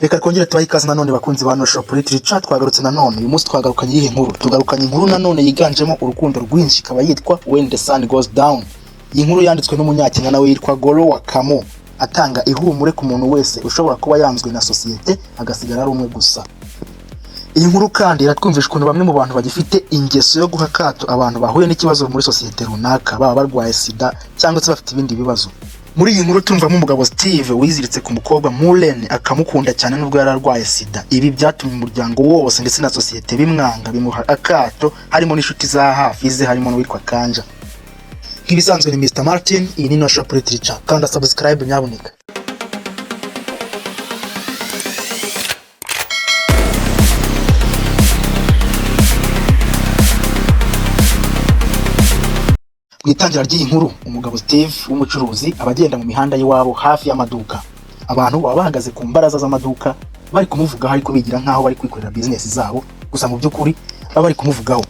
Reka twongere tubahe ikaze nanone bakunzi ba No Shop Literature. Twagarutse nanone uyu munsi twagarukanye iyi nkuru. Tugarukanye inkuru nanone yiganjemo urukundo rwinshi, ikaba yitwa When the Sun Goes Down. Iyi nkuru yanditswe n'umunyakenya nawe yitwa Golo Wakamo, atanga ihumure ku muntu wese ushobora kuba yanzwe na societe agasigara ari umwe gusa. Iyi nkuru kandi iratwumvisha ukuntu bamwe mu bantu bagifite ingeso yo guha akato abantu bahuye n'ikibazo muri societe runaka, baba barwaye sida cyangwa se bafite ibindi bibazo. Muri iyi nkuru tumvamo umugabo Steve wiziritse ku mukobwa Mulen akamukunda cyane nubwo yari arwaye sida. Ibi byatumye umuryango wose ndetse na societe bimwanga, bimuha akato, harimo n'inshuti za hafi ze, harimo n'uwitwa Kanja. Nk'ibisanzwe ni Mr Martin, iyi ni No Shop Literature. Kanda subscribe nyabuneka. Mwitangira ry'iyi nkuru, umugabo Steve w'umucuruzi abagenda mu mihanda y'iwabo hafi y'amaduka. Abantu baba bahagaze ku mbaraza z'amaduka bari kumuvugaho, ariko bigira nkaho bari kwikorera business zabo, gusa mu by'ukuri baba bari kumuvugaho.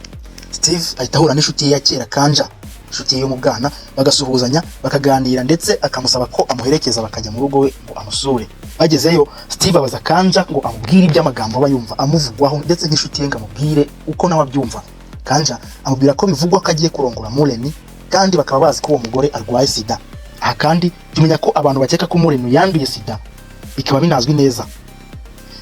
Steve ahita ahura n'inshuti ye ya kera Kanja, inshuti ye yo mu bwana, bagasuhuzanya bakaganira ndetse akamusaba ko amuherekeza bakajya mu rugo we ngo amusure. Bagezeyo Steve abaza Kanja ngo amubwire iby'amagambo aba yumva amuvugwaho, ndetse nk'inshuti ye ngo amubwire uko nawe abyumva. Kanja amubwira ko bivugwa ko agiye kurongora Mulen, kandi bakaba bazi ko uwo mugore arwaye sida. Aha kandi tumenya ko abantu bakeka ko Mulen yanduye sida bikaba binazwi neza.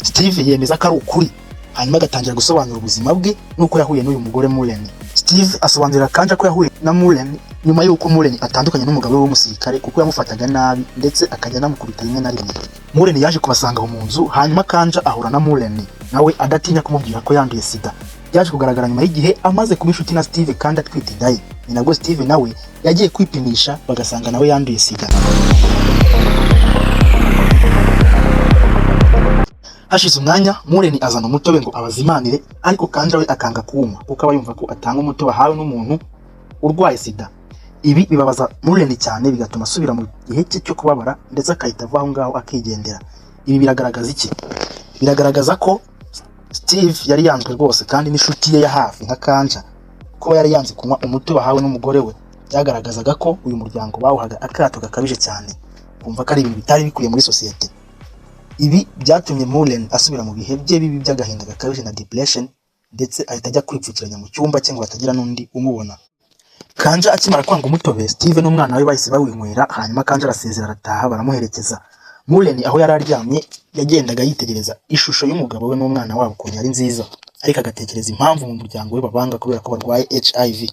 Steve yemeza ko ari ukuri, hanyuma agatangira gusobanura ubuzima bwe nuko yahuye n'uyu mugore Mulen. Steve asobanurira Kanja ko yahuye na Mulen nyuma y'uko Mulen atandukanye n'umugabo we w'umusirikare kuko yamufataga nabi ndetse akajya namukubita rimwe na rimwe. Mulen yaje kubasanga mu nzu, hanyuma Kanja ahura na Mulen nawe adatinya kumubwira ko yanduye sida. Yaje kugaragara nyuma y'igihe amaze kuba inshuti na Steve kandi atwite inda ye. Ni nabwo Steve nawe yagiye kwipimisha bagasanga nawe yanduye sida. Hashize umwanya Mulen azana umutobe ngo abazimanire, ariko Kanja we akanga kuwunywa kuko aba yumva ko atanga umutobe ahawe n'umuntu urwaye sida. Ibi bibabaza Mulen cyane, bigatuma asubira mu gihe cye cyo kubabara ndetse akahita ava aho ngaho akigendera. Ibi biragaragaza iki? Biragaragaza ko Steve yari yanzwe rwose, kandi n'inshuti ye ya hafi nka Kanja ko yari yanze kunywa umutobe ahawe n'umugore we. Byagaragazaga ko uyu muryango bawuhaga akato gakabije cyane, kumva ko ari ibintu bitari bikwiye muri societe. Ibi byatumye Mulen asubira mu bihe bye bibi by'agahinda gakabije na depression, ndetse ahita ajya kwipfukiranya mu cyumba cye ngo hatagira n'undi umubona. Kanja akimara kwanga umutobe, Steve n'umwana we bahise bawinywera, hanyuma Kanja arasezera arataha, baramuherekeza. Mulen aho yari aryamye yagendaga yitegereza ishusho y'umugabo we n'umwana wabo ko yari nziza, ariko agatekereza impamvu mu muryango we babanga kubera ko barwaye HIV.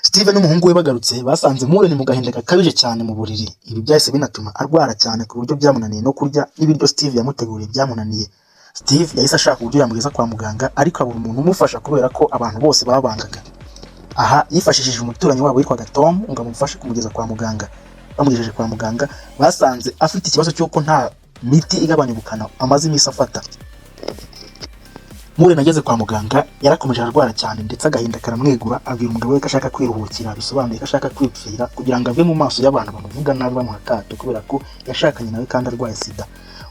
Steve n'umuhungu we bagarutse basanze Mulen mu gahinda gakabije cyane mu buriri. Ibi byahise binatuma arwara cyane ku buryo byamunaniye no kurya n'ibiryo Steve yamuteguriye byamunaniye. Steve yahise ashaka uburyo yamugeza kwa muganga, ariko abura umuntu umufasha kubera ko abantu bose babangaga. Aha yifashishije umuturanyi wabo witwaga Tom ngo amufashe kumugeza kwa muganga. Bamugejeje kwa muganga basanze afite ikibazo cy'uko nta miti igabanya ubukana amaze iminsi afata. Mulen ageze kwa muganga yarakomeje arwara cyane ndetse agahinda karamwegura, abwira umugabo we ko ashaka kwiruhukira, bisobanuye ko ashaka kwipfira kugira ngo ave mu maso y'abantu bamuvuga nabi bamuha akato kubera ko yashakanye nawe kandi arwaye sida.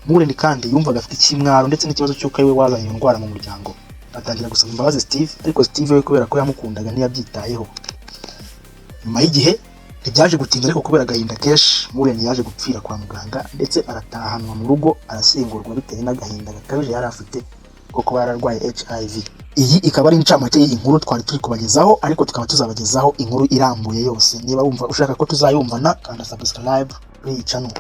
Mulen kandi yumvaga afite ikimwaro ndetse n'ikibazo cy'uko ari we wazanye iyo ndwara mu muryango. Atangira gusaba imbabazi Steve, ariko Steve we kubera ko yamukundaga ntiyabyitayeho. Nyuma y'igihe ntibyaje gutinda, ariko kubera agahinda kenshi Mulen yaje gupfira kwa muganga ndetse aratahanwa mu rugo arashyingurwa bitewe n'agahinda gakabije yari afite kuko yararwaye HIV. Iyi ikaba ari incamake y'iyi nkuru twari turi kubagezaho, ariko tukaba tuzabagezaho inkuru irambuye yose. Niba wumva ushaka ko tuzayumvana, kanda subscribe kuri iyi channel.